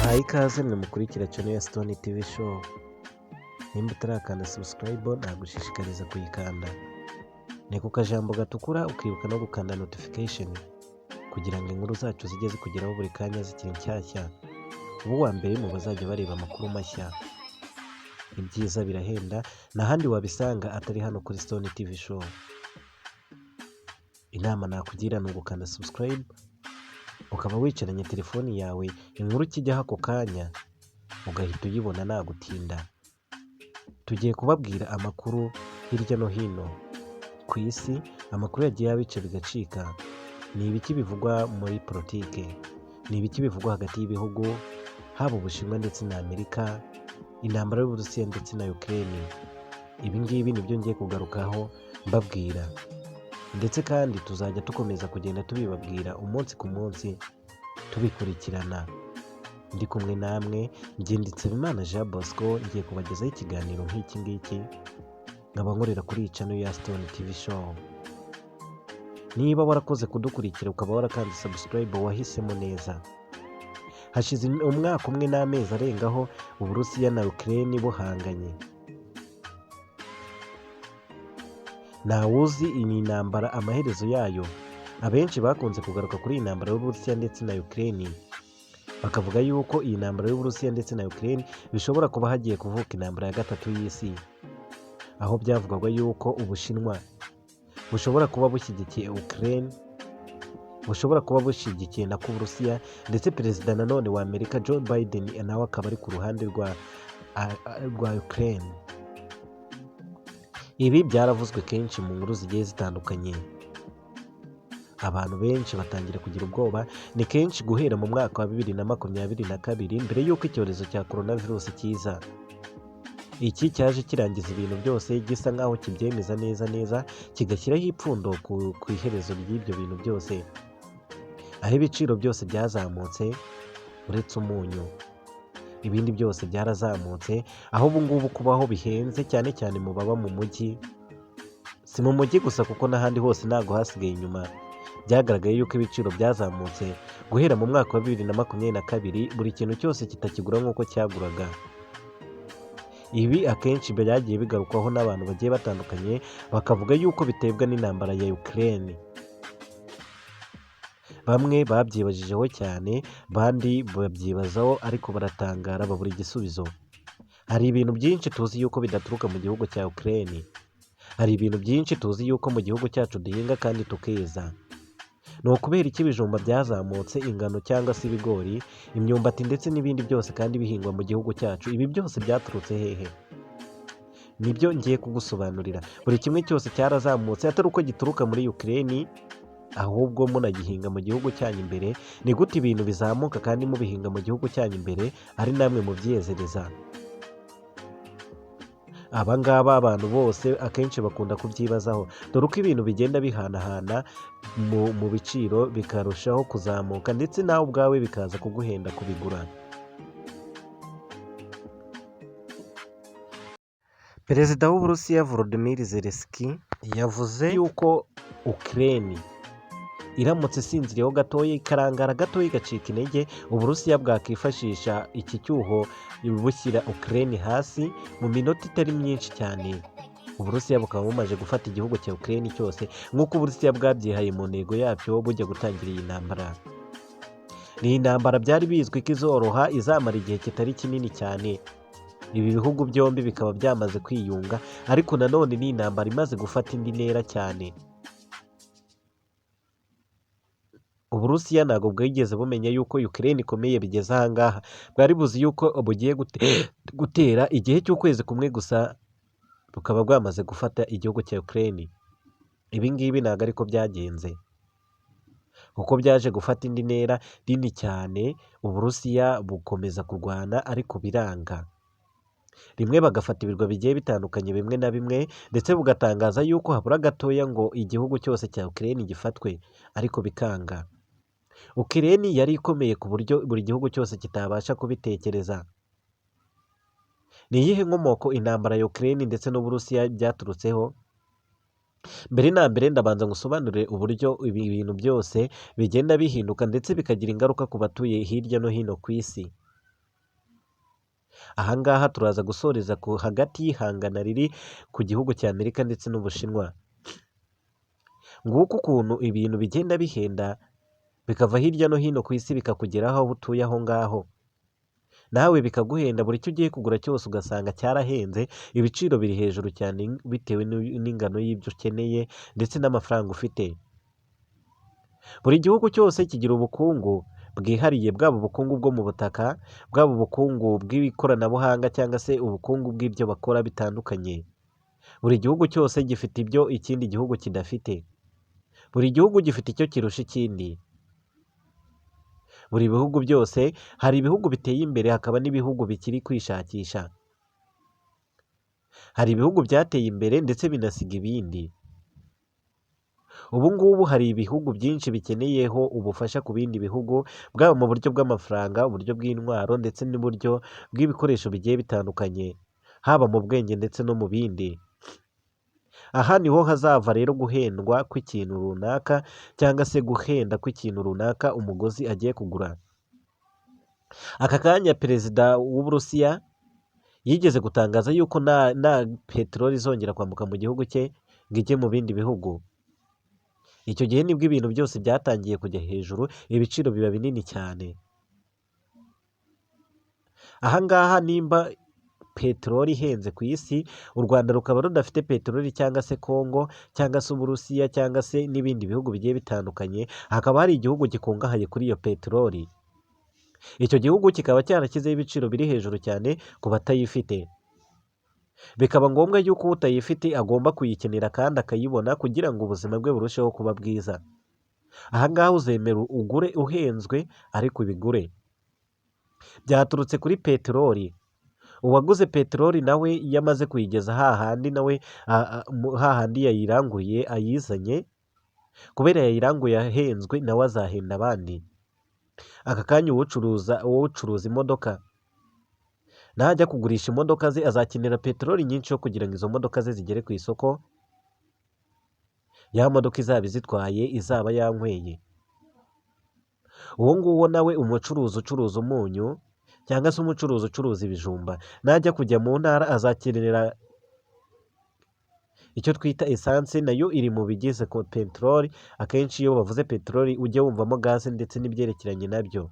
Haye ikaze mwe mukurikira channel ya Stone TV Show. Nimba utarakanda subscribe nagushishikariza kuyikanda. Ni ku kajambo gatukura ukibuka no gukanda notification kugira ngo inkuru zacu zijye zikugeraho buri kanya zikiri nshyashya. Ubu wa mbere mu bazajya bareba amakuru mashya. Ibyiza birahenda n'ahandi wabisanga atari hano kuri Stone TV Show. Inama nakugira ni ugukanda subscribe ukaba wicaranye telefoni yawe inkuru kijyaho ako kanya ugahita uyibona nagutinda. Tugiye kubabwira amakuru hirya no hino ku isi, amakuru yagiye abica bigacika. Ni ibiki bivugwa muri politike, ni ibiki bivugwa hagati y'ibihugu, haba Ubushinwa ndetse na Amerika, intambara y'Uburusiya ndetse na Ukraine. Ibi ngibi nibyo ngiye kugarukaho mbabwira, ndetse kandi tuzajya tukomeza kugenda tubibabwira umunsi ku munsi tubikurikirana. Ndi kumwe namwe Nsabimana Jean Bosco, ngiye kubagezaho ikiganiro nk'iki ngiki nkaba nkorera kuri iyi channel ya Stone TV Show. Niba warakoze kudukurikira ukaba warakanze subscribe wahisemo neza. Hashize umwaka umwe n'amezi arengaho Uburusiya na Ukraine buhanganye. Ntawuzi iyi ntambara amaherezo yayo. Abenshi bakunze kugaruka kuri iyi ntambara y'Uburusiya ndetse na Ukraine, bakavuga yuko iyi ntambara y'Uburusiya ndetse na Ukraine bishobora kuba hagiye kuvuka intambara ya gatatu y'isi, aho byavugwaga yuko Ubushinwa bushobora kuba bushyigikiye Ukraine, bushobora kuba bushyigikiye na Uburusiya, ndetse perezida nanone wa Amerika Joe Biden nawe akaba ari ku ruhande rwa Ukraine. Ibi byaravuzwe kenshi mu nkuru zigiye zitandukanye. Abantu benshi batangira kugira ubwoba. Ni kenshi guhera mu mwaka wa 2022 mbere y'uko icyorezo cya coronavirus kiza. Iki cyaje kirangiza ibintu byose, gisa nkaho kibyemeza neza kigashyiraho ipfundo ku iherezo ry'ibyo bintu byose, aho ibiciro byose byazamutse uretse umunyu. Ibindi byose byarazamutse, aho ubu ngubu kubaho bihenze, cyane cyane mu baba mu mujyi. Si mu mujyi gusa kuko n'ahandi hose ntago hasigaye inyuma. Byagaragaye yuko ibiciro byazamutse guhera mu mwaka wa 2022, buri kintu cyose kitakigura nk'uko cyaguraga. Ibi akenshi byagiye bigarukwaho n'abantu bagiye batandukanye, bakavuga yuko biterwa n'intambara ya Ukraine. Bamwe babyibajijeho cyane, bandi babyibazaho ariko baratangara babura igisubizo. Hari ibintu byinshi tuzi yuko bidaturuka mu gihugu cya Ukraine. Hari ibintu byinshi tuzi yuko mu gihugu cyacu duhinga kandi tukeza. Ni ukubera iki ibijumba byazamutse, ingano cyangwa se ibigori, imyumbati ndetse n'ibindi byose kandi bihingwa mu gihugu cyacu? Ibi byose byaturutse hehe? Nibyo ngiye kugusobanurira. Buri kimwe cyose cyarazamutse, atari uko gituruka muri Ukraine, ahubwo munagihinga mu gihugu cyanyu imbere. Ni gute ibintu bizamuka kandi mubihinga mu gihugu cyanyu imbere ari namwe mubyezereza? Aba ngaba abantu bose akenshi bakunda kubyibazaho, dore uko ibintu bigenda bihanahana mu biciro bikarushaho kuzamuka, ndetse nawe ubwawe bikaza kuguhenda kubigura. Perezida w'Uburusiya Volodymyr Zelensky yavuze yuko Ukraine iramutse isinziriyeho gatoya, ikarangara gatoya, igacika intege, Uburusiya bwakifashisha iki cyuho bushyira Ukraine hasi mu minota itari myinshi cyane. Uburusiya bukaba bumaze gufata igihugu cya Ukraine cyose, nk'uko Uburusiya bwabyihaye mu ntego yabyo bujya gutangira iyi ntambara. Ni intambara byari bizwi ko izoroha, izamara igihe kitari kinini cyane. Ibi bihugu byombi bikaba byamaze kwiyunga, ariko nanone ni intambara imaze gufata indi ntera cyane. Uburusiya ntabwo bwigeze bumenya yuko Ukraine ikomeye bigeze aha ngaha. Bwari buzi yuko bugiye gutera igihe cy'ukwezi kumwe gusa bukaba bwamaze gufata igihugu cya Ukraine. Ibi ngibi ntabwo ariko byagenze, kuko byaje gufata indi ntera nini cyane. Uburusiya bukomeza kurwana ariko biranga. Rimwe bagafata ibirwa bigiye bitandukanye bimwe na bimwe, ndetse bugatangaza yuko habura gatoya ngo igihugu cyose cya Ukraine gifatwe, ariko bikanga. Ukraine yari ikomeye ku buryo buri gihugu cyose kitabasha kubitekereza. Ni iyihe nkomoko intambara ya Ukraine ndetse n'Uburusiya byaturutseho? Mbere na mbere ndabanza ngusobanurire uburyo ibi bintu byose bigenda bihinduka ndetse bikagira ingaruka ku batuye hirya no hino ku isi. Aha ngaha turaza gusoreza hagati y'ihangana riri ku gihugu cya Amerika ndetse n'Ubushinwa. Nguko ukuntu ibintu bigenda bihenda bikava hirya no hino ku isi bikakugeraho aho utuye aho ngaho, nawe bikaguhenda, buri cyo ugiye kugura cyose ugasanga cyarahenze, ibiciro biri hejuru cyane bitewe n'ingano y'ibyo ukeneye ndetse n'amafaranga ufite. Buri gihugu cyose kigira ubukungu bwihariye, bwaba ubukungu bwo mu butaka, bwaba ubukungu bw'ikoranabuhanga cyangwa se ubukungu bw'ibyo bakora bitandukanye. Buri gihugu cyose gifite ibyo ikindi gihugu kidafite. Buri gihugu gifite icyo kirusha ikindi. Buri bihugu byose, hari ibihugu biteye imbere hakaba n'ibihugu bikiri kwishakisha. Hari ibihugu byateye imbere ndetse binasiga ibindi. Ubu ngubu hari ibihugu byinshi bikeneyeho ubufasha ku bindi bihugu, bwaba mu buryo bw'amafaranga, uburyo bw'intwaro ndetse n'uburyo bw'ibikoresho bigiye bitandukanye, haba mu bwenge ndetse no mu bindi. Aha niho hazava rero guhendwa kw'ikintu runaka cyangwa se guhenda kw'ikintu runaka umugozi agiye kugura. Aka kanya perezida w'Uburusiya yigeze gutangaza yuko nta peteroli izongera kwambuka mu gihugu cye ngo ijye mu bindi bihugu. Icyo gihe nibwo ibintu byose byatangiye kujya hejuru, ibiciro biba binini cyane. Aha ngaha nimba peteroli ihenze ku isi, u Rwanda rukaba rudafite peteroli cyangwa se Kongo cyangwa se Uburusiya cyangwa se n'ibindi bihugu bigiye bitandukanye, hakaba hari igihugu gikungahaye kuri iyo peteroli. Icyo gihugu kikaba cyarashyizeho ibiciro biri hejuru cyane ku batayifite. Bikaba ngombwa yuko utayifite agomba kuyikenera kandi akayibona kugira ngo ubuzima bwe burusheho kuba bwiza. Aha ngaha uzemera ugure uhenzwe ariko ubigure. Byaturutse kuri peteroli. Uwaguze peteroli nawe iyo amaze kuyigeza hahandi nawe hahandi yayiranguriye ayizanye, kubera yayiranguye ahenzwe nawe azahenda abandi. Aka kanya wowe ucuruza imodoka najya kugurisha imodoka ze azakenera peteroli nyinshi yo kugira ngo izo modoka ze zigere ku isoko, ya modoka izaba izitwaye izaba yanyweye. Uwo nguwo nawe umucuruzi ucuruza umunyu cyangwa se umucuruzi ucuruza ibijumba najya kujya mu ntara azakenera icyo twita esanse, nayo iri mu bigize peteroli. Akenshi iyo bavuze peteroli ujye wumvamo gaze ndetse n'ibyerekeranye nabyo.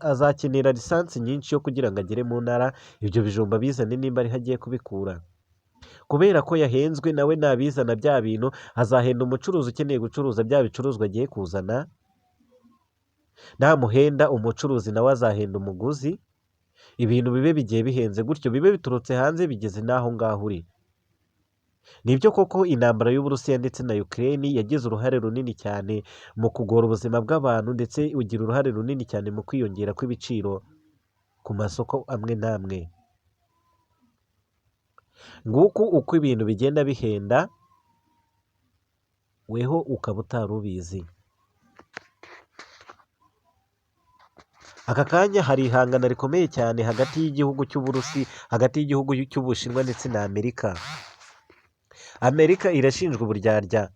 Azakenera lisansi nyinshi yo kugira ngo agere mu ntara ibyo bijumba bizane nimba ariho agiye kubikura. Kubera ko yahenzwe nawe nabizana bya bintu azahenda umucuruzi ukeneye gucuruza bya bicuruzwa agiye kuzana, namuhenda umucuruzi nawe azahenda umuguzi, ibintu bibe bigiye bihenze gutyo, bibe biturutse hanze bigeze n'aho ngaho uri. Nibyo koko intambara y'Uburusiya ndetse na Ukraine yagize uruhare runini cyane mu kugora ubuzima bw'abantu ndetse ugira uruhare runini cyane mu kwiyongera kw'ibiciro ku masoko amwe n'amwe. Nguko uko ibintu bigenda bihenda, weho ukaba utari ubizi. Aka kanya hari ihangana rikomeye cyane hagati y'igihugu hagati y'igihugu cy'Ubushinwa ndetse na Amerika. Amerika irashinjwa uburyarya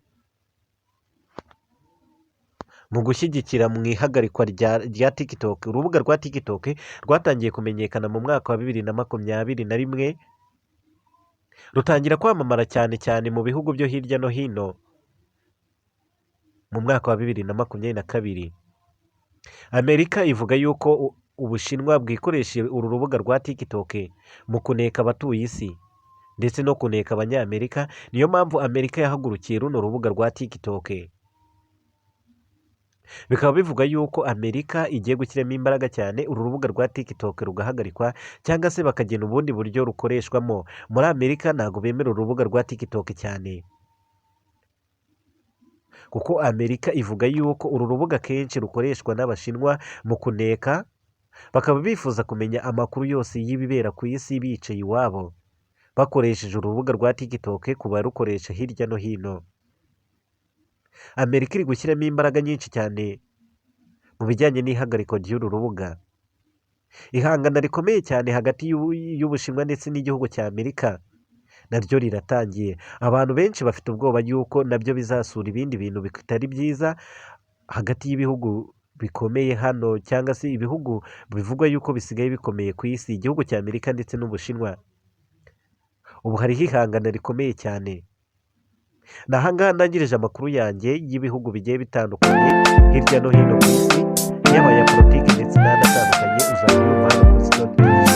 mu gushyigikira mu ihagarikwa rya TikTok. Urubuga rwa TikTok rwatangiye kumenyekana mu mwaka wa 2021, rutangira kwamamara cyane cyane mu bihugu byo hirya no hino mu mwaka wa 2022. Amerika ivuga yuko Ubushinwa bwikoresheje uru rubuga rwa TikTok mu kuneka abatuye isi ndetse no kuneka abanyamerika. Niyo mpamvu Amerika yahagurukiye runo rubuga rwa TikTok. Bikaba bivuga yuko Amerika igiye gushyiramo imbaraga cyane uru rubuga rwa TikTok rugahagarikwa cyangwa se bakagena ubundi buryo rukoreshwamo. Muri Amerika ntabwo bemera urubuga rwa TikTok cyane, kuko Amerika ivuga yuko uru rubuga kenshi rukoreshwa n'Abashinwa mu kuneka, bakaba bifuza kumenya amakuru yose y'ibibera ku isi bicaye iwabo bakoresheje urubuga rwa TikTok ku barukoresha hirya no hino. Amerika iri gushyiramo imbaraga nyinshi cyane mu bijyanye n'ihagarikwa ry'uru rubuga. Ihangana rikomeye cyane hagati y'Ubushinwa ndetse n'igihugu cya Amerika naryo riratangiye. Abantu benshi bafite ubwoba yuko nabyo bizasura ibindi bintu bitari byiza hagati y'ibihugu bikomeye hano cyangwa se ibihugu bivugwa yuko bisigaye bikomeye ku isi, igihugu cya Amerika ndetse n'Ubushinwa. Ubu hariho ihangana rikomeye cyane. Ni aha ngaha ndangirije amakuru yanjye y'ibihugu bigiye bitandukanye hirya no hino ku isi, yaba aya politiki ndetse n'andi atandukanye uzajya uyumva hano kuri Stone TV.